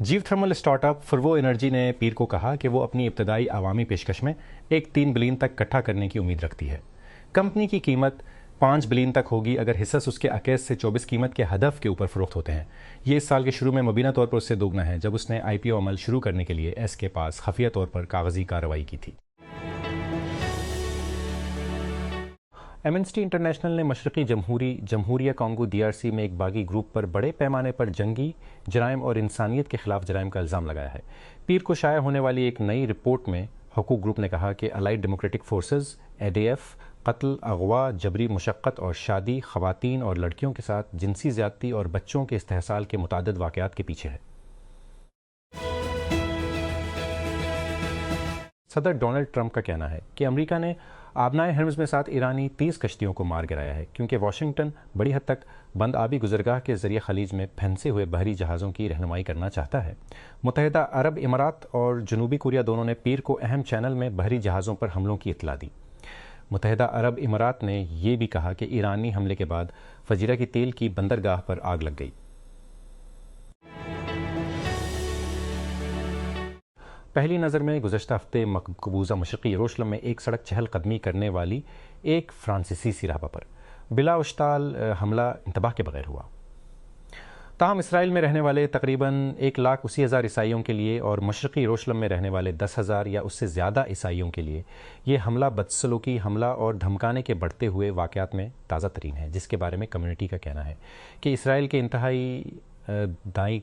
Jio thermal start up فرو energy نے پیر کو کہا کہ وہ اپنی ابتدائی عوامی پیشکش میں 3 بلین تک اکٹھا کرنے کی امید رکھتی ہے۔ کمپنی کی قیمت 5 بلین تک ہوگی اگر حصص اس کے 21 سے 24 قیمت کے ہدف کے اوپر فروخت ہوتے ہیں۔ یہ اس سال کے شروع میں مبینہ طور پر اس سے دوگنا ہے جب اس نے آئی پی او عمل شروع کرنے کے لیے ایس کے پاس خفیہ طور پر کاغذی کارروائی کی تھی۔ ایمنسٹی انٹرنیشنل نے مشرقی جمہوریہ کانگو DRC میں ایک باغی گروپ پر بڑے پیمانے پر جنگی جرائم اور انسانیت کے خلاف جرائم کا الزام لگایا ہے۔ پیر کو شائع ہونے والی ایک نئی رپورٹ میں حقوق گروپ نے کہا کہ الائیڈ ڈیموکریٹک فورسز ADF قتل، اغوا، جبری مشقت اور شادی، خواتین اور لڑکیوں کے ساتھ جنسی زیادتی اور بچوں کے استحصال کے متعدد واقعات کے پیچھے ہے۔ صدر ڈونلڈ ٹرمپ کا کہنا ہے کہ امریکہ نے آبنائے ہرمز میں 7 ایرانی 30 کشتیوں کو مار گرایا ہے کیونکہ واشنگٹن بڑی حد تک بند آبی گزرگاہ کے ذریعے خلیج میں پھنسے ہوئے بحری جہازوں کی رہنمائی کرنا چاہتا ہے۔ متحدہ عرب امارات اور جنوبی کوریا دونوں نے پیر کو اہم چینل میں بحری جہازوں پر حملوں کی اطلاع دی۔ متحدہ عرب امارات نے یہ بھی کہا کہ ایرانی حملے کے بعد فجیرہ کی تیل کی بندرگاہ پر آگ لگ گئی۔ پہلی نظر میں گزشتہ ہفتے مقبوضہ مشرقی یروشلم میں ایک سڑک چہل قدمی کرنے والی ایک فرانسیسی سراپا پر بلا اشتعال حملہ انتباہ کے بغیر ہوا۔ تاہم اسرائیل میں رہنے والے تقریباً 1,80,000 عیسائیوں کے لیے اور مشرقی یروشلم میں رہنے والے 10,000 یا اس سے زیادہ عیسائیوں کے لیے یہ حملہ بدسلوکی حملہ اور دھمکانے کے بڑھتے ہوئے واقعات میں تازہ ترین ہے، جس کے بارے میں کمیونٹی کا کہنا ہے کہ اسرائیل کے انتہائی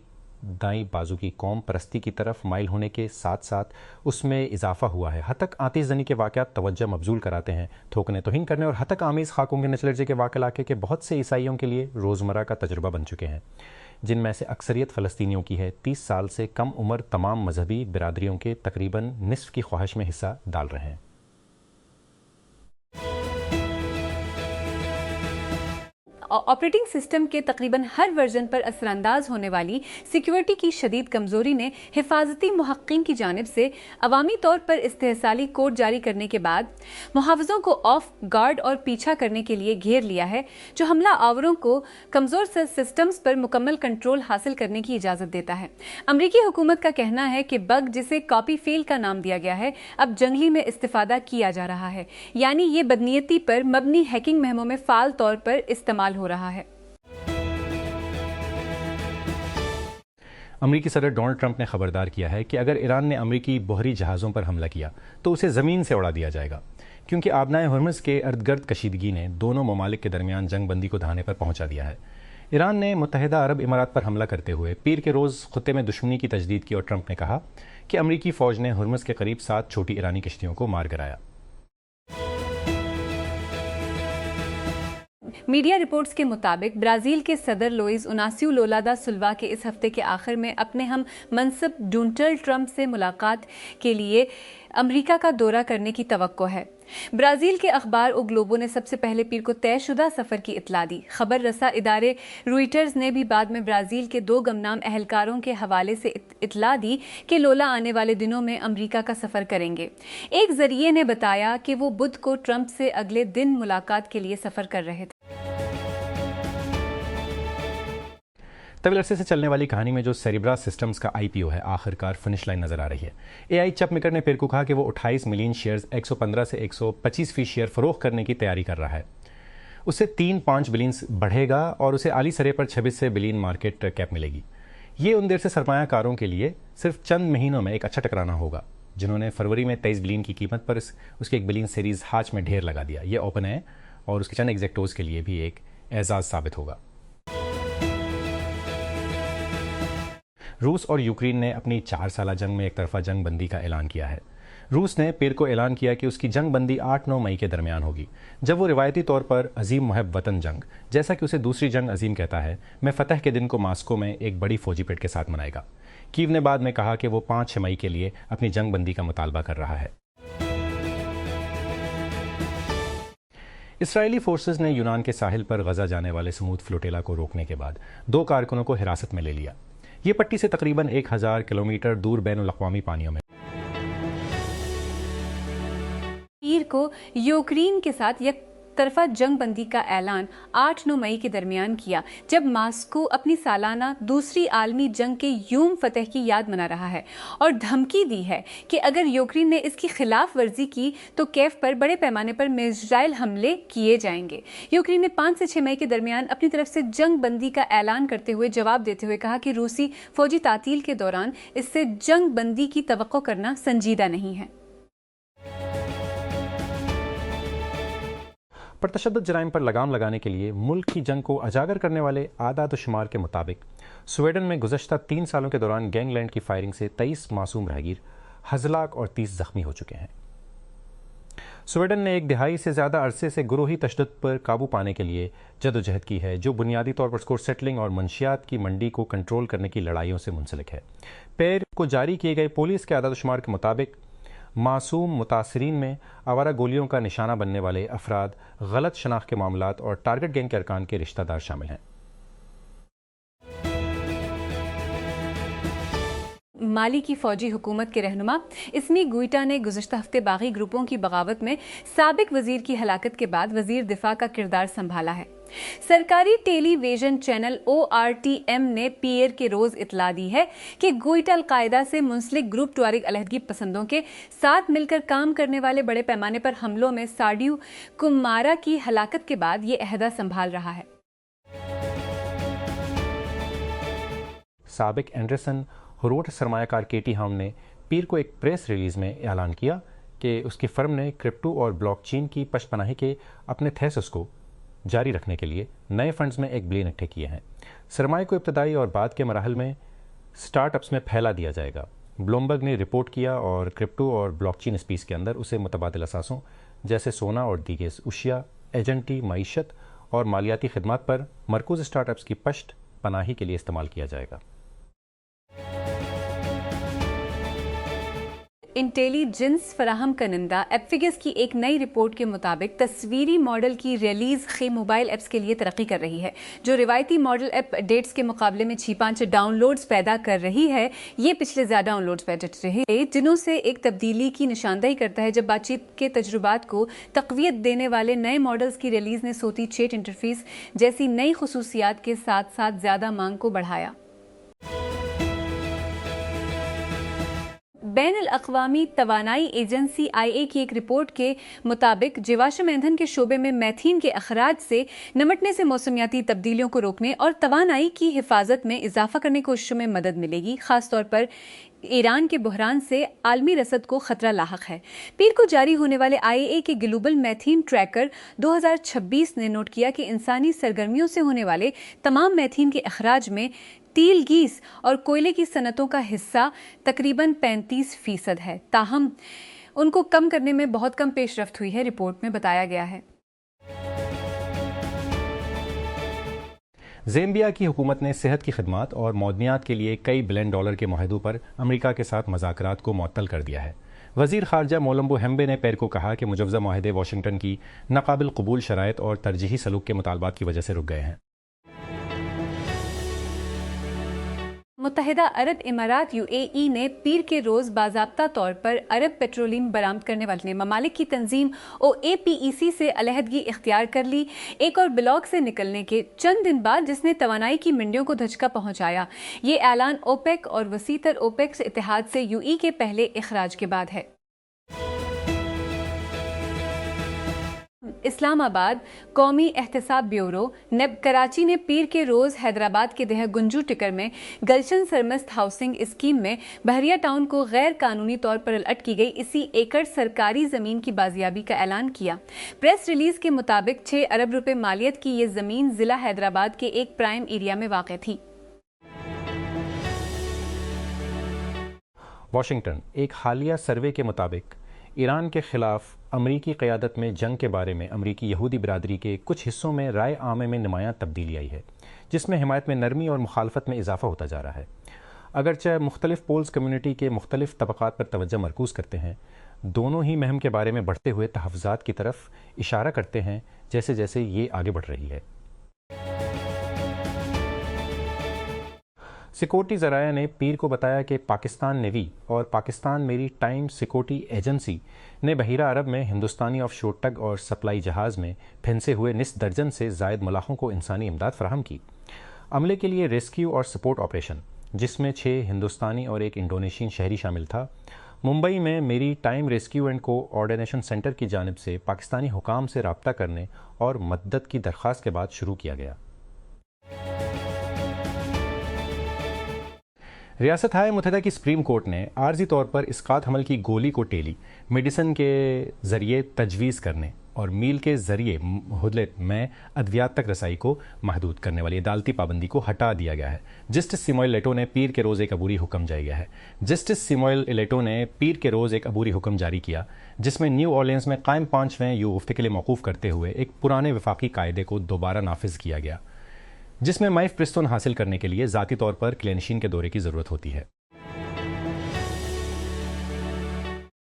دائیں بازو کی قوم پرستی کی طرف مائل ہونے کے ساتھ ساتھ اس میں اضافہ ہوا ہے۔ ہتک آتش زنی کے واقعات توجہ مبذول کراتے ہیں، تھوکنے توہین کرنے اور ہتک آمیز خاکوں کے نچلرجے کے واقع علاقے کے بہت سے عیسائیوں کے لیے روزمرہ کا تجربہ بن چکے ہیں، جن میں سے اکثریت فلسطینیوں کی ہے۔ 30 سال سے کم عمر تمام مذہبی برادریوں کے تقریباً نصف کی خواہش میں حصہ ڈال رہے ہیں۔ آپریٹنگ سسٹم کے تقریباً ہر ورژن پر اثر انداز ہونے والی سیکیورٹی کی شدید کمزوری نے حفاظتی محققین کی جانب سے عوامی طور پر استحصالی کوڈ جاری کرنے کے بعد محافظوں کو آف گارڈ اور پیچھا کرنے کے لیے گھیر لیا ہے، جو حملہ آوروں کو کمزور سسٹمز پر مکمل کنٹرول حاصل کرنے کی اجازت دیتا ہے۔ امریکی حکومت کا کہنا ہے کہ بگ، جسے کاپی فیل کا نام دیا گیا ہے، اب جنگلی میں استفادہ کیا جا رہا ہے، یعنی یہ بدنیتی پر مبنی ہیکنگ مہموں میں فعال طور پر استعمال ہو رہا ہے۔ امریکی صدر ڈونلڈ ٹرمپ نے خبردار کیا ہے کہ اگر ایران نے امریکی بحری جہازوں پر حملہ کیا تو اسے زمین سے اڑا دیا جائے گا، کیونکہ آبنائے ہرمز کے ارد گرد کشیدگی نے دونوں ممالک کے درمیان جنگ بندی کو دھانے پر پہنچا دیا ہے۔ ایران نے متحدہ عرب امارات پر حملہ کرتے ہوئے پیر کے روز خطے میں دشمنی کی تجدید کی اور ٹرمپ نے کہا کہ امریکی فوج نے ہرمز کے قریب 7 چھوٹی ایرانی کشتیوں کو مار گرایا۔ میڈیا رپورٹس کے مطابق برازیل کے صدر لوئز اناسیو لولا دا سلوا کے اس ہفتے کے آخر میں اپنے ہم منصب ڈونلڈ ٹرمپ سے ملاقات کے لیے امریکہ کا دورہ کرنے کی توقع ہے۔ برازیل کے اخبار او گلوبو نے سب سے پہلے پیر کو طے شدہ سفر کی اطلاع دی۔ خبر رساں ادارے روئٹرز نے بھی بعد میں برازیل کے 2 گمنام اہلکاروں کے حوالے سے اطلاع دی کہ لولا آنے والے دنوں میں امریکہ کا سفر کریں گے۔ ایک ذریعے نے بتایا کہ وہ بدھ کو ٹرمپ سے اگلے دن ملاقات کے لیے سفر کر رہے تھے۔ طویل عرصے سے چلنے والی کہانی میں جو سیریبرا سسٹمز کا IPO ہے، آخر کار فنش لائن نظر آ رہی ہے۔ AI چپ میکر نے پیر کو کہا کہ وہ 28 ملین شیئرز 115 سے 125% شیئر فروخت کرنے کی تیاری کر رہا ہے۔ اسے 3.5 بلین بڑھے گا اور اسے اعلی سرے پر 26 بلین مارکیٹ کیپ ملے گی۔ یہ ان دیر سے سرمایہ کاروں کے لیے صرف چند مہینوں میں ایک اچھا ٹکرانا ہوگا، جنہوں نے فروری میں 23 بلین کی قیمت پر اس کے 1 بلین سیریز ہاچ میں ڈھیر لگا دیا۔ یہ اوپن ہے اور اس کے چند ایگزیکٹوز کے لیے بھی ایک اعزاز ثابت ہوگا۔ روس اور یوکرین نے اپنی 4 سالہ جنگ میں ایک طرفہ جنگ بندی کا اعلان کیا ہے۔ روس نے پیر کو اعلان کیا کہ اس کی جنگ بندی 8-9 مئی کے درمیان ہوگی، جب وہ روایتی طور پر عظیم محب وطن جنگ، جیسا کہ اسے دوسری جنگ عظیم کہتا ہے، میں فتح کے دن کو ماسکو میں ایک بڑی فوجی پیٹ کے ساتھ منائے گا۔ کیو نے بعد میں کہا کہ وہ 5-6 مئی کے لیے اپنی جنگ بندی کا مطالبہ کر رہا ہے۔ اسرائیلی فورسز نے یونان کے ساحل پر غزہ جانے والے سمود فلوٹیلا کو روکنے کے بعد 2 کارکنوں کو حراست میں لے لیا۔ یہ پٹی سے تقریباً 1000 کلومیٹر دور بین الاقوامی پانیوں میں پیر کو یوکرین کے ساتھ طرفہ جنگ بندی کا اعلان 8-9 مئی کے درمیان کیا، جب ماسکو اپنی سالانہ دوسری عالمی جنگ کے یوم فتح کی یاد منا رہا ہے اور دھمکی دی ہے کہ اگر یوکرین نے اس کی خلاف ورزی کی تو کیف پر بڑے پیمانے پر میزائل حملے کیے جائیں گے۔ یوکرین نے 5 سے 6 مئی کے درمیان اپنی طرف سے جنگ بندی کا اعلان کرتے ہوئے جواب دیتے ہوئے کہا کہ روسی فوجی تعطیل کے دوران اس سے جنگ بندی کی توقع کرنا سنجیدہ نہیں ہے۔ پرتشدد جرائم پر لگام لگانے کے لیے ملک کی جنگ کو اجاگر کرنے والے اعداد و شمار کے مطابق سویڈن میں گزشتہ 3 سالوں کے دوران گینگ لینڈ کی فائرنگ سے 23 معصوم راہگیر ہلاک اور 30 زخمی ہو چکے ہیں۔ سویڈن نے 1 دہائی سے زیادہ عرصے سے گروہی تشدد پر قابو پانے کے لیے جدوجہد کی ہے، جو بنیادی طور پر اسکور سیٹلنگ اور منشیات کی منڈی کو کنٹرول کرنے کی لڑائیوں سے منسلک ہے۔ پیر کو جاری کیے گئے پولیس کے اعداد و شمار کے مطابق معصوم متاثرین میں آوارہ گولیوں کا نشانہ بننے والے افراد، غلط شناخت کے معاملات اور ٹارگٹ گینگ کے ارکان کے رشتہ دار شامل ہیں۔ مالی کی فوجی حکومت کے رہنما اسمی گوئٹا نے گزشتہ ہفتے باغی گروپوں کی بغاوت میں سابق وزیر کی ہلاکت کے بعد وزیر دفاع کا کردار سنبھالا ہے۔ سرکاری ٹیلی ویژن چینل ORTM نے پیر کے روز اطلاع دی ہے کہ گوئٹا القاعدہ سے منسلک گروپ ٹوارگ علیحدگی پسندوں کے ساتھ مل کر کام کرنے والے بڑے پیمانے پر حملوں میں ساڈیو کمارا کی ہلاکت کے بعد یہ عہدہ سنبھال رہا ہے۔ سابق اینڈرسن ہروٹ سرمایہ کار کیٹی ہام نے پیر کو ایک پریس ریلیز میں اعلان کیا کہ اس کی فرم نے کرپٹو اور بلاک چین کی پشت پناہی کے اپنے تھیسس کو جاری رکھنے کے لیے نئے فنڈز میں 1 بلین اکٹھے کیے ہیں۔ سرمایہ کو ابتدائی اور بعد کے مراحل میں سٹارٹ اپس میں پھیلا دیا جائے گا، بلومبرگ نے رپورٹ کیا، اور کرپٹو اور بلاک چین اسپیس کے اندر اسے متبادل اثاثوں جیسے سونا اور دیگر اشیاء، ایجنٹی معیشت اور مالیاتی خدمات پر مرکوز سٹارٹ اپس کی پشت پناہی کے لیے استعمال کیا جائے گا۔ انٹیلیجنس فراہم کنندہ ایپفیگس کی ایک نئی رپورٹ کے مطابق تصویری ماڈل کی ریلیز موبائل ایپس کے لیے ترقی کر رہی ہے، جو روایتی ماڈل ایپ ڈیٹس کے مقابلے میں 6-5 ڈاؤن لوڈز پیدا کر رہی ہے۔ یہ پچھلے زیادہ ڈاؤن لوڈز پیدا رہے جنہوں سے ایک تبدیلی کی نشاندہی کرتا ہے، جب بات چیت کے تجربات کو تقویت دینے والے نئے ماڈلز کی ریلیز نے صوتی چیٹ انٹرفیس جیسی نئی خصوصیات کے ساتھ ساتھ زیادہ مانگ کو بڑھایا۔ بین الاقوامی توانائی ایجنسی IA کی ایک رپورٹ کے مطابق جیواشم ایندھن کے شعبے میں میتھین کے اخراج سے نمٹنے سے موسمیاتی تبدیلیوں کو روکنے اور توانائی کی حفاظت میں اضافہ کرنے کی کوششوں میں مدد ملے گی، خاص طور پر ایران کے بحران سے عالمی رسد کو خطرہ لاحق ہے۔ پیر کو جاری ہونے والے IA کے گلوبل میتھین ٹریکر 2026 نے نوٹ کیا کہ انسانی سرگرمیوں سے ہونے والے تمام میتھین کے اخراج میں تیل گیس اور کوئلے کی صنعتوں کا حصہ تقریباً 35% ہے، تاہم ان کو کم کرنے میں بہت کم پیش رفت ہوئی ہے، رپورٹ میں بتایا گیا ہے۔ زیمبیا کی حکومت نے صحت کی خدمات اور معدنیات کے لیے کئی بلین ڈالر کے معاہدوں پر امریکہ کے ساتھ مذاکرات کو معطل کر دیا ہے۔ وزیر خارجہ مولمبو ہیمبے نے پیر کو کہا کہ مجوزہ معاہدے واشنگٹن کی ناقابل قبول شرائط اور ترجیحی سلوک کے مطالبات کی وجہ سے رک گئے ہیں۔ متحدہ عرب امارات UAE نے پیر کے روز باضابطہ طور پر عرب پیٹرولیم برآمد کرنے والے ممالک کی تنظیم OAPEC سے علیحدگی اختیار کر لی، ایک اور بلاک سے نکلنے کے چند دن بعد، جس نے توانائی کی منڈیوں کو دھچکا پہنچایا۔ یہ اعلان OPEC اور وسیع تر OPEC اتحاد سے UE کے پہلے اخراج کے بعد ہے۔ اسلام آباد قومی احتساب بیورو نیب کراچی نے پیر کے روز حیدرآباد کے دہہ گنجو ٹکر میں گلشن سرمست ہاؤسنگ اسکیم میں بحریہ ٹاؤن کو غیر قانونی طور پر الٹ کی گئی 80 ایکڑ سرکاری زمین کی بازیابی کا اعلان کیا۔ پریس ریلیز کے مطابق 6 ارب روپے مالیت کی یہ زمین ضلع حیدرآباد کے ایک پرائم ایریا میں واقع تھی۔ واشنگٹن ایک حالیہ سروے کے مطابق ایران کے خلاف امریکی قیادت میں جنگ کے بارے میں امریکی یہودی برادری کے کچھ حصوں میں رائے عامہ میں نمایاں تبدیلی آئی ہے، جس میں حمایت میں نرمی اور مخالفت میں اضافہ ہوتا جا رہا ہے۔ اگرچہ مختلف پولز کمیونٹی کے مختلف طبقات پر توجہ مرکوز کرتے ہیں، دونوں ہی مہم کے بارے میں بڑھتے ہوئے تحفظات کی طرف اشارہ کرتے ہیں جیسے جیسے یہ آگے بڑھ رہی ہے۔ سیکورٹی ذرائع نے پیر کو بتایا کہ پاکستان نیوی اور پاکستان میری ٹائم سیکورٹی ایجنسی نے بحیرہ عرب میں ہندوستانی آف شور ٹگ اور سپلائی جہاز میں پھنسے ہوئے نصف درجن سے زائد ملاحوں کو انسانی امداد فراہم کی۔ عملے کے لیے ریسکیو اور سپورٹ آپریشن، جس میں 6 ہندوستانی اور 1 انڈونیشین شہری شامل تھا، ممبئی میں میری time rescue and coordination centre کی جانب سے پاکستانی حکام سے رابطہ کرنے اور مدد کی درخواست کے بعد شروع کیا گیا۔ ریاستہائے متحدہ کی سپریم کورٹ نے عارضی طور پر اسقاط حمل کی گولی کو ٹیلی میڈیسن کے ذریعے تجویز کرنے اور میل کے ذریعے مہلت میں ادویات تک رسائی کو محدود کرنے والی عدالتی پابندی کو ہٹا دیا گیا ہے۔ جسٹس سیموئل لیٹو نے پیر کے روز ایک عبوری حکم جاری کیا ہے۔ جسٹس سیموئل لیٹو نے پیر کے روز ایک عبوری حکم جاری کیا، جس میں نیو اورلینز میں قائم 5ویں یو ہفتے کے لیے موقوف کرتے ہوئے ایک پرانے وفاقی قاعدے کو دوبارہ نافذ کیا گیا، جس میں مائف پرستون حاصل کرنے کے لیے ذاتی طور پر کلینشین کے دورے کی ضرورت ہوتی ہے۔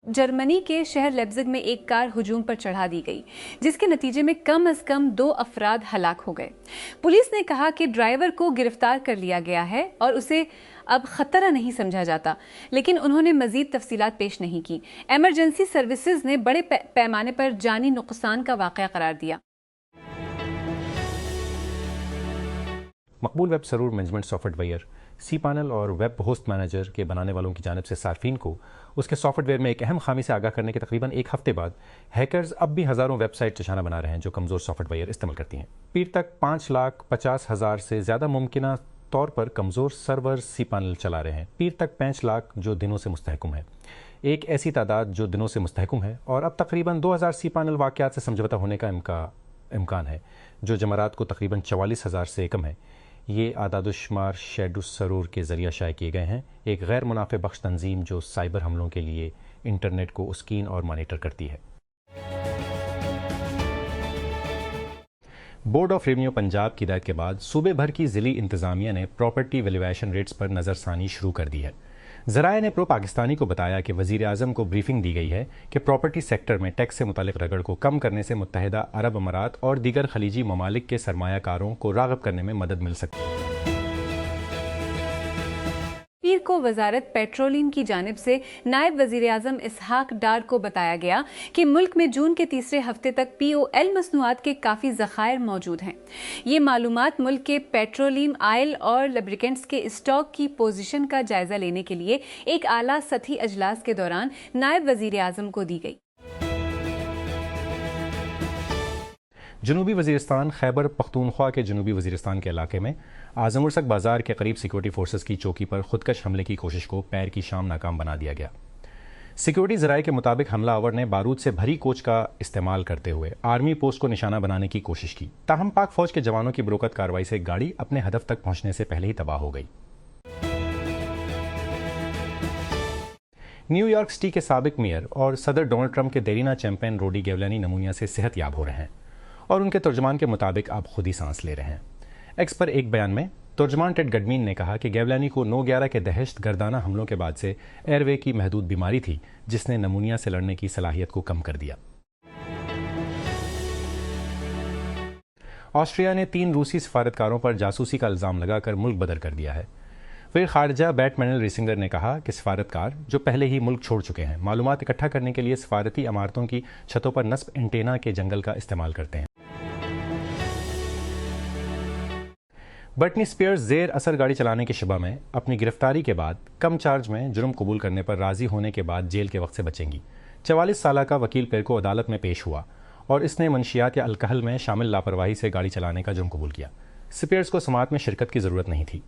جرمنی کے شہر لیپزگ میں ایک کار ہجوم پر چڑھا دی گئی، جس کے نتیجے میں کم از کم 2 افراد ہلاک ہو گئے۔ پولیس نے کہا کہ ڈرائیور کو گرفتار کر لیا گیا ہے اور اسے اب خطرہ نہیں سمجھا جاتا، لیکن انہوں نے مزید تفصیلات پیش نہیں کی۔ ایمرجنسی سروسز نے بڑے پیمانے پر جانی نقصان کا واقعہ قرار دیا۔ مقبول web server management software cPanel اور ویب ہوسٹ مینیجر کے بنانے والوں کی جانب سے صارفین کو اس کے سافٹ ویئر میں ایک اہم خامی سے آگاہ کرنے کے تقریباً 1 ہفتے بعد ہیکرز اب بھی ہزاروں ویب سائٹ نشانہ بنا رہے ہیں جو کمزور سافٹ ویئر استعمال کرتی ہیں۔ پیر تک 5,50,000 سے زیادہ ممکنہ طور پر کمزور سرور cPanel چلا رہے ہیں۔ پیر تک 5 لاکھ جو دنوں سے مستحکم ہے، ایک ایسی تعداد جو دنوں سے مستحکم ہے، اور اب تقریباً 2000 cPanel واقعات سے سمجھوتہ ہونے کا امکان ہے، جو جمعرات کو تقریباً 44,000 سے کم ہے۔ یہ اعداد و شمار شیڈو سرور کے ذریعہ شائع کیے گئے ہیں، ایک غیر منافع بخش تنظیم جو سائبر حملوں کے لیے انٹرنیٹ کو اسکین اور مانیٹر کرتی ہے۔ بورڈ آف ریونیو پنجاب کی ہدایت کے بعد صوبے بھر کی ضلعی انتظامیہ نے پراپرٹی ویلیویشن ریٹس پر نظر ثانی شروع کر دی ہے۔ ذرائع نے پرو پاکستانی کو بتایا کہ وزیر اعظم کو بریفنگ دی گئی ہے کہ پراپرٹی سیکٹر میں ٹیکس سے متعلق رگڑ کو کم کرنے سے متحدہ عرب امارات اور دیگر خلیجی ممالک کے سرمایہ کاروں کو راغب کرنے میں مدد مل سکتی ہے۔ پیر کو وزارت پیٹرولیم کی جانب سے نائب وزیر اعظم اسحاق ڈار کو بتایا گیا کہ ملک میں جون کے تیسرے ہفتے تک POL مصنوعات کے کافی ذخائر موجود ہیں۔ یہ معلومات ملک کے پیٹرولیم، آئل اور لبریکینٹس کے اسٹاک کی پوزیشن کا جائزہ لینے کے لیے ایک اعلیٰ سطحی اجلاس کے دوران نائب وزیر اعظم کو دی گئی۔ جنوبی وزیرستان خیبر پختونخوا کے جنوبی وزیرستان کے علاقے میں اعظم السک بازار کے قریب سیکورٹی فورسز کی چوکی پر خودکش حملے کی کوشش کو پیر کی شام ناکام بنا دیا گیا۔ سیکورٹی ذرائع کے مطابق حملہ آور نے بارود سے بھری کوچ کا استعمال کرتے ہوئے آرمی پوسٹ کو نشانہ بنانے کی کوشش کی، تاہم پاک فوج کے جوانوں کی بروقت کارروائی سے گاڑی اپنے ہدف تک پہنچنے سے پہلے ہی تباہ ہو گئی۔ نیو یارک سٹی کے سابق میئر اور صدر ڈونلڈ ٹرمپ کے دیرینہ چیمپئن روڈی گیولانی نمونیا سے صحت یاب ہو رہے ہیں اور ان کے ترجمان کے مطابق آپ خود ہی سانس لے رہے ہیں۔ ایکس پر ایک بیان میں ترجمان ٹیڈ گڈمین نے کہا کہ گیولانی کو 9/11 کے دہشت گردانہ حملوں کے بعد سے ایئر وے کی محدود بیماری تھی، جس نے نمونیا سے لڑنے کی صلاحیت کو کم کر دیا۔ آسٹریا نے 3 روسی سفارتکاروں پر جاسوسی کا الزام لگا کر ملک بدر کر دیا ہے۔ وزیر خارجہ بیٹ مینل ریسنگر نے کہا کہ سفارتکار جو پہلے ہی ملک چھوڑ چکے ہیں معلومات اکٹھا کرنے کے لیے سفارتی عمارتوں کی چھتوں پر نصب اینٹینا کے جنگل کا استعمال کرتے ہیں۔ برٹنی اسپیئرز زیر اثر گاڑی چلانے کے شبہ میں اپنی گرفتاری کے بعد کم چارج میں جرم قبول کرنے پر راضی ہونے کے بعد جیل کے وقت سے بچیں گی۔ 44 سالہ کا وکیل پیرکو عدالت میں پیش ہوا اور اس نے منشیات یا الکحل میں شامل لاپرواہی سے گاڑی چلانے کا جرم قبول کیا۔ اسپیئرز کو سماعت میں شرکت کی ضرورت نہیں تھی۔